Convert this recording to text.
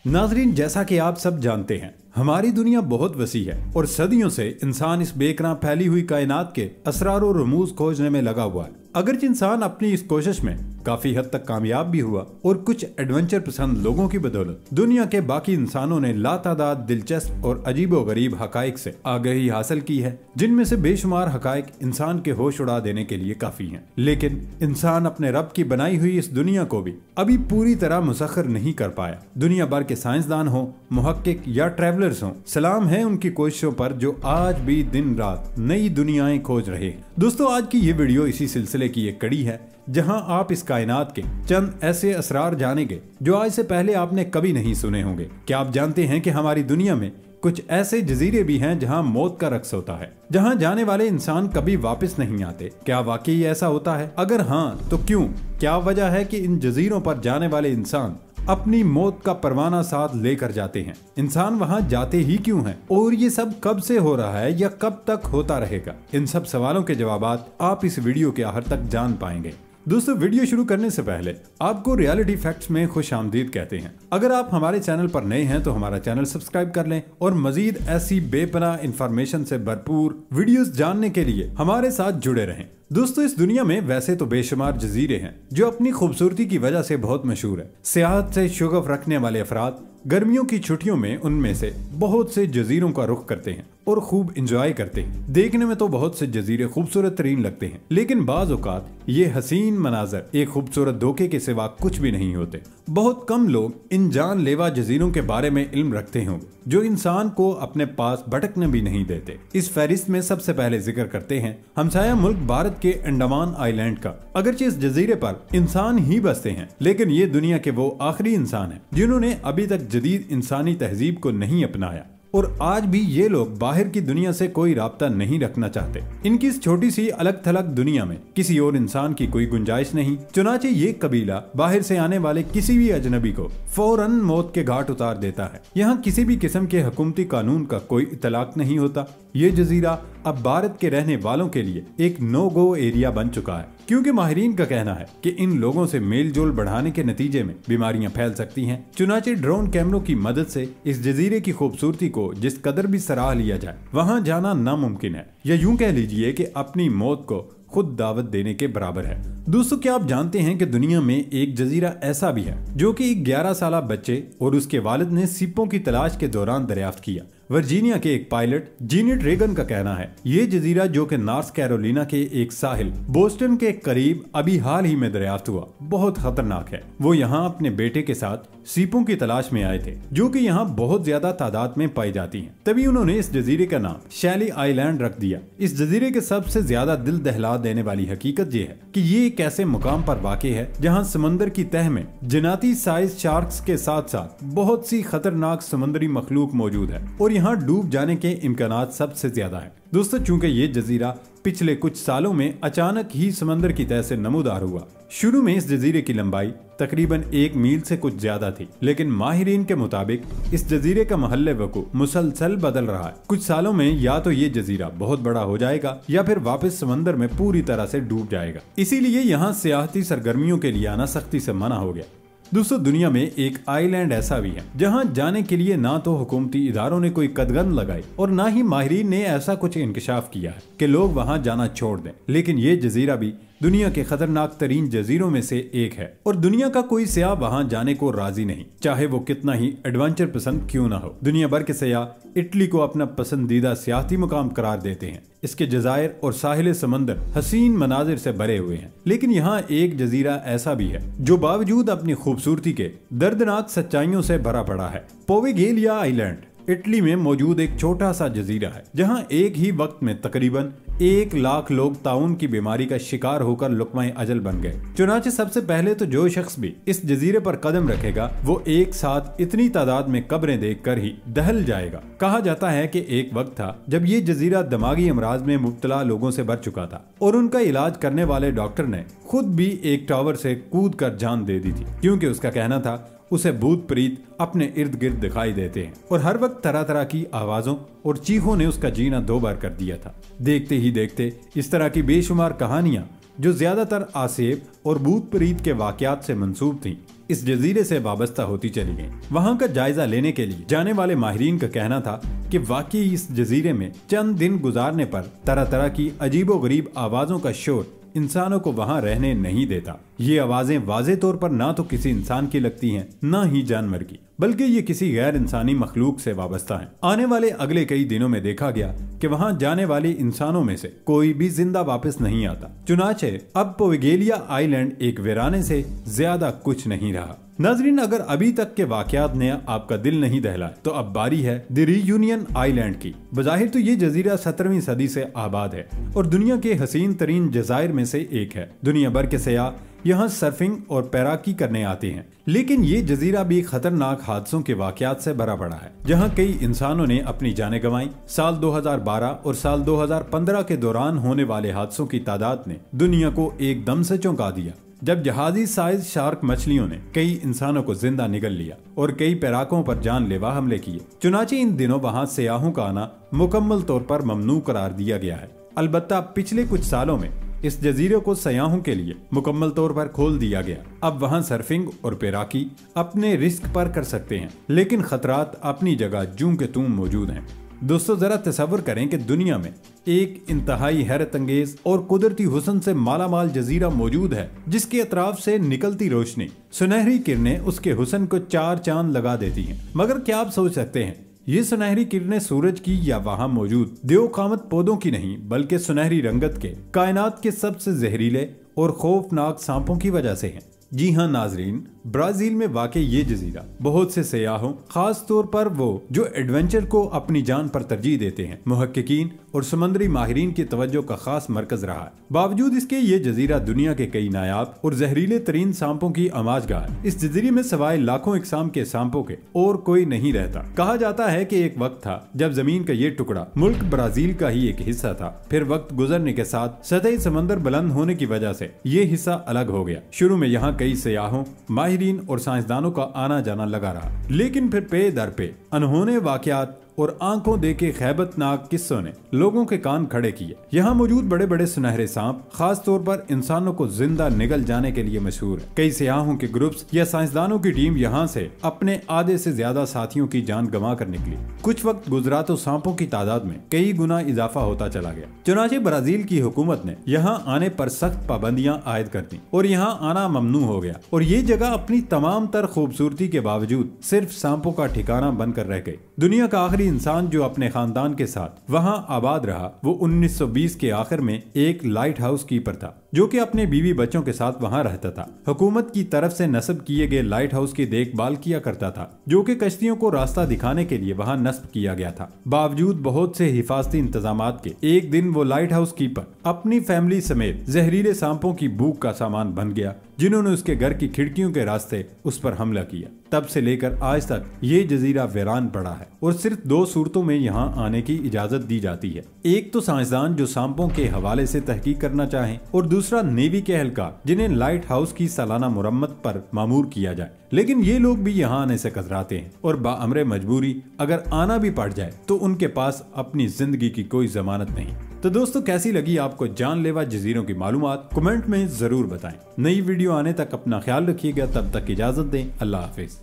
नाजरीन, जैसा कि आप सब जानते हैं, हमारी दुनिया बहुत वसी है और सदियों से इंसान इस बेकरां फैली हुई कायनात के असरार और रमूज खोजने में लगा हुआ है। अगरचे इंसान अपनी इस कोशिश में काफी हद तक कामयाब भी हुआ और कुछ एडवेंचर पसंद लोगों की बदौलत दुनिया के बाकी इंसानों ने लातादाद दिलचस्प और अजीबोगरीब हकाइक से आगाही हासिल की है, जिनमें से बेशुमार हकाइक इंसान के होश उड़ा देने के लिए काफी हैं। लेकिन इंसान अपने रब की बनाई हुई इस दुनिया को भी अभी पूरी तरह मुसख्खर नहीं कर पाया। दुनिया भर के साइंसदान हो, मुहक्किक या ट्रैवलर्स हों, सलाम है उनकी कोशिशों पर जो आज भी दिन रात नई दुनियाएं खोज रहे हैं। दोस्तों, आज की ये वीडियो इसी सिलसिले की एक कड़ी है जहां आप इस कायनात के चंद ऐसे असरार जानेंगे जो आज से पहले आपने कभी नहीं सुने होंगे। क्या आप जानते हैं कि हमारी दुनिया में कुछ ऐसे जजीरे भी हैं जहां मौत का रक्स होता है, जहां जाने वाले इंसान कभी वापस नहीं आते? क्या वाकई ऐसा होता है? अगर हाँ तो क्यों? क्या वजह है कि इन जजीरों पर जाने वाले इंसान अपनी मौत का परवाना साथ लेकर जाते हैं? इंसान वहां जाते ही क्यों हैं? और ये सब कब से हो रहा है या कब तक होता रहेगा? इन सब सवालों के जवाब आप इस वीडियो के आखिर तक जान पाएंगे। दोस्तों, वीडियो शुरू करने से पहले आपको रियलिटी फैक्ट्स में खुश आमदीद कहते हैं। अगर आप हमारे चैनल पर नए हैं तो हमारा चैनल सब्सक्राइब कर लें और मजीद ऐसी बेपनाह इंफॉर्मेशन से भरपूर वीडियोस जानने के लिए हमारे साथ जुड़े रहें। दोस्तों, इस दुनिया में वैसे तो बेशुमार जजीरे हैं जो अपनी खूबसूरती की वजह से बहुत मशहूर है। सियाहत से शुगफ रखने वाले अफराद गर्मियों की छुट्टियों में उनमें से बहुत से जजीरों का रुख करते हैं और खूब एंजॉय करते हैं। देखने में तो बहुत से जजीरे खूबसूरत तरीन लगते हैं, लेकिन बाज औकात ये हसीन मनाजर एक खूबसूरत धोखे के सिवा कुछ भी नहीं होते। बहुत कम लोग इन जानलेवा जजीरों के बारे में इल्म रखते होंगे जो इंसान को अपने पास भटकने भी नहीं देते। इस फहरिस्त में सबसे पहले जिक्र करते हैं हमसाया मुल्क भारत के अंडमान आइलैंड का। अगरचे इस जजीरे पर इंसान ही बसते हैं, लेकिन ये दुनिया के वो आखिरी इंसान हैं जिन्होंने अभी तक जदीद इंसानी तहजीब को नहीं अपनाया और आज भी ये लोग बाहर की दुनिया से कोई राब्ता नहीं रखना चाहते। इनकी इस छोटी सी अलग थलग दुनिया में किसी और इंसान की कोई गुंजाइश नहीं। चुनाचे ये कबीला बाहर से आने वाले किसी भी अजनबी को फौरन मौत के घाट उतार देता है। यहाँ किसी भी किस्म के हुकूमती कानून का कोई इतलाक नहीं होता। ये जजीरा अब भारत के रहने वालों के लिए एक नो गो एरिया बन चुका है, क्योंकि माहिरीन का कहना है कि इन लोगों से मेल जोल बढ़ाने के नतीजे में बीमारियां फैल सकती हैं। चुनाचे ड्रोन कैमरों की मदद से इस जजीरे की खूबसूरती को जिस कदर भी सराह लिया जाए, वहां जाना नामुमकिन है, या यूं कह लीजिए कि अपनी मौत को खुद दावत देने के बराबर है। दोस्तों, क्या आप जानते हैं कि दुनिया में एक जजीरा ऐसा भी है जो कि एक 11 साल बच्चे और उसके वालिद ने सीपों की तलाश के दौरान दरियाफ्त किया? वर्जीनिया के एक पायलट जीनेट रेगन का कहना है ये जजीरा, जो कि नॉर्थ कैरोलिना के एक साहिल बोस्टन के करीब अभी हाल ही में दरियाफ्त हुआ, बहुत खतरनाक है। वो यहाँ अपने बेटे के साथ सीपों की तलाश में आए थे जो कि यहाँ बहुत ज्यादा तादाद में पाई जाती हैं। तभी उन्होंने इस जजीरे का नाम शैली आइलैंड रख दिया। इस जजीरे के सबसे ज्यादा दिल दहला देने वाली हकीकत ये है कि ये एक ऐसे मुकाम पर वाक़ है जहाँ समंदर की तह में जनाती साइज शार्क्स के साथ साथ बहुत सी खतरनाक समुद्री मखलूक मौजूद है और यहाँ डूब जाने के इम्कानात सबसे ज्यादा है। दोस्तों, चूंकि ये जजीरा पिछले कुछ सालों में अचानक ही समंदर की तह से नमूदार हुआ। शुरू में इस जजीरे की लंबाई तकरीबन 1 मील से कुछ ज्यादा थी, लेकिन माहिरीन के मुताबिक इस जजीरे का महल्ले वकू मुसलसल बदल रहा है। कुछ सालों में या तो ये जजीरा बहुत बड़ा हो जाएगा या फिर वापस समंदर में पूरी तरह से डूब जाएगा। इसीलिए यहाँ सियाहती सरगर्मियों के लिए आना सख्ती से मना हो गया। दोस्तों, दुनिया में एक आइलैंड ऐसा भी है जहां जाने के लिए ना तो हुकूमती इदारों ने कोई कदगन लगाई और ना ही माहिरीन ने ऐसा कुछ इंकशाफ किया है कि लोग वहां जाना छोड़ दें। लेकिन ये जजीरा भी दुनिया के खतरनाक तरीन जजीरों में से एक है और दुनिया का कोई सयाह वहां जाने को राजी नहीं, चाहे वो कितना ही एडवेंचर पसंद क्यों ना हो। दुनिया भर के सयाह इटली को अपना पसंदीदा सियाहती मुकाम करार देते हैं। इसके जजायर और साहिल समंदर हसीन मनाजिर से भरे हुए हैं, लेकिन यहाँ एक जजीरा ऐसा भी है जो बावजूद अपनी खूबसूरती के दर्दनाक सच्चाइयों से भरा पड़ा है। पोवेगेलिया आइलैंड इटली में मौजूद एक छोटा सा जजीरा है जहां एक ही वक्त में तकरीबन 1 लाख लोग ताउन की बीमारी का शिकार होकर लुकमाए अजल बन गए। चुनाचे सबसे पहले तो जो शख्स भी इस जजीरे पर कदम रखेगा वो एक साथ इतनी तादाद में कब्रें देखकर ही दहल जाएगा। कहा जाता है कि एक वक्त था जब ये जजीरा दिमागी अमराज में मुब्तला लोगों से भर चुका था और उनका इलाज करने वाले डॉक्टर ने खुद भी एक टावर से कूद कर जान दे दी थी, क्योंकि उसका कहना था उसे भूत प्रीत अपने इर्द गिर्द दिखाई देते हैं और हर वक्त तरह तरह की आवाजों और चीखों ने उसका जीना 2 बार कर दिया था। देखते ही देखते इस तरह की बेशुमार कहानियां जो ज्यादातर आसेब और भूत प्रीत के वाकयात से मंसूब थीं, इस जजीरे से वाबस्ता होती चली गईं। वहां का जायजा लेने के लिए जाने वाले माहिरीन का कहना था कि वाकई इस जजीरे में चंद दिन गुजारने पर तरह तरह की अजीबोगरीब आवाजों का शोर इंसानों को वहां रहने नहीं देता। ये आवाजें वाज़े तौर पर ना तो किसी इंसान की लगती हैं, ना ही जानवर की, बल्कि ये किसी गैर इंसानी मखलूक से वाबस्ता हैं। आने वाले अगले कई दिनों में देखा गया कि वहां जाने वाले इंसानों में से कोई भी जिंदा वापस नहीं आता। चुनाचे अब पोवेगेलिया आइलैंड एक वीराने से ज्यादा कुछ नहीं रहा। नाजरीन, अगर अभी तक के वाकयात ने आपका दिल नहीं दहलाया तो अब बारी है द रीयूनियन आइलैंड की। बजाहिर तो ये जजीरा 17वीं सदी से आबाद है और दुनिया के हसीन तरीन जजायर में से एक है। दुनिया भर के सयाह यहाँ सर्फिंग और तैराकी करने आते हैं, लेकिन ये जजीरा भी खतरनाक हादसों के वाकयात से भरा पड़ा है, जहाँ कई इंसानों ने अपनी जानें गंवाई। साल 2012 और साल 2015 के दौरान होने वाले हादसों की तादाद ने दुनिया को एकदम से चौंका दिया, जब जहाजी साइज शार्क मछलियों ने कई इंसानों को जिंदा निगल लिया और कई पैराकों पर जानलेवा हमले किए। चुनाचे इन दिनों वहां सयाहों का आना मुकम्मल तौर पर ममनू करार दिया गया है। अलबत्ता पिछले कुछ सालों में इस जजीरे को सयाहों के लिए मुकम्मल तौर पर खोल दिया गया। अब वहां सर्फिंग और तैराकी अपने रिस्क पर कर सकते हैं, लेकिन खतरात अपनी जगह जूं के तूं मौजूद हैं। दोस्तों, जरा तसव्वुर करें कि दुनिया में एक इंतहाई हैरत अंगेज और कुदरती हुस्न से मालामाल जजीरा मौजूद है, जिसके अतराफ से निकलती रोशनी सुनहरी किरणें उसके हुस्न को चार चांद लगा देती हैं। मगर क्या आप सोच सकते हैं, ये सुनहरी किरणें सूरज की या वहां मौजूद देवकामत पौधों की नहीं, बल्कि सुनहरी रंगत के कायनात के सबसे जहरीले और खौफनाक सांपों की वजह से हैं। जी हाँ नाजरीन, ब्राजील में वाक़ई ये जजीरा बहुत से सयाहों, खास तौर पर वो जो एडवेंचर को अपनी जान पर तरजीह देते हैं, मुहक्किकीन और समुद्री माहिरीन की तवज्जो का खास मरकज रहा है। बावजूद इसके ये जजीरा दुनिया के कई नायाब और जहरीले तरीन सांपों की आमाजगाह है। इस जजीरे में सवाए लाखों इकसाम के सांपों के और कोई नहीं रहता। कहा जाता है कि एक वक्त था जब जमीन का ये टुकड़ा मुल्क ब्राजील का ही एक हिस्सा था। फिर वक्त गुजरने के साथ सतही समंदर बुलंद होने की वजह से ये हिस्सा अलग हो गया। शुरू में यहाँ कई सयाहों, माहिरीन और साइंसदानों का आना जाना लगा रहा, लेकिन फिर पे दर पे अनहोने वाकयात और आंखों देखे खैबतनाक किस्सों ने लोगों के कान खड़े किए। यहाँ मौजूद बड़े बड़े सुनहरे सांप खास तौर पर इंसानों को जिंदा निगल जाने के लिए मशहूर है। कई सयाहों के ग्रुप्स या साइंसदानों की टीम यहाँ से अपने आधे से ज्यादा साथियों की जान गंवा कर निकली। कुछ वक्त गुजरा तो सांपों की तादाद में कई गुना इजाफा होता चला गया। चुनाचे ब्राजील की हुकूमत ने यहाँ आने पर सख्त पाबंदियां आयद कर दी और यहाँ आना ममनू हो गया, और ये जगह अपनी तमाम तर खूबसूरती के बावजूद सिर्फ सांपों का ठिकाना बनकर रह गई। दुनिया का आखिरी इंसान जो अपने खानदान के साथ वहां आबाद रहा वो 1920 के आखिर में एक लाइट हाउस कीपर था, जो कि अपने बीवी बच्चों के साथ वहां रहता था। हुकूमत की तरफ से नस्ब किए गए लाइट हाउस की देखभाल किया करता था, जो कि कश्तियों को रास्ता दिखाने के लिए वहां नस्ब किया गया था। बावजूद बहुत से हिफाजती इंतजामात के एक दिन वो लाइट हाउस कीपर अपनी फैमिली समेत जहरीले सांपों की भूख का सामान बन गया, जिन्होंने उसके घर की खिड़कियों के रास्ते उस पर हमला किया। तब से लेकर आज तक ये जजीरा वीरान पड़ा है और सिर्फ दो सूरतों में यहाँ आने की इजाजत दी जाती है। एक तो साइंसदान जो सांपों के हवाले से तहकीक करना चाहें, और दूसरा नेवी के एहलकार जिन्हें लाइट हाउस की सालाना मुरम्मत पर मामूर किया जाए। लेकिन ये लोग भी यहाँ आने से कतराते हैं और बाअमरे मजबूरी अगर आना भी पड़ जाए तो उनके पास अपनी जिंदगी की कोई जमानत नहीं। तो दोस्तों, कैसी लगी आपको जानलेवा जजीरों की मालूमात? कमेंट में जरूर बताएं। नई वीडियो आने तक अपना ख्याल रखिएगा। तब तक इजाजत दें। अल्लाह हाफिज।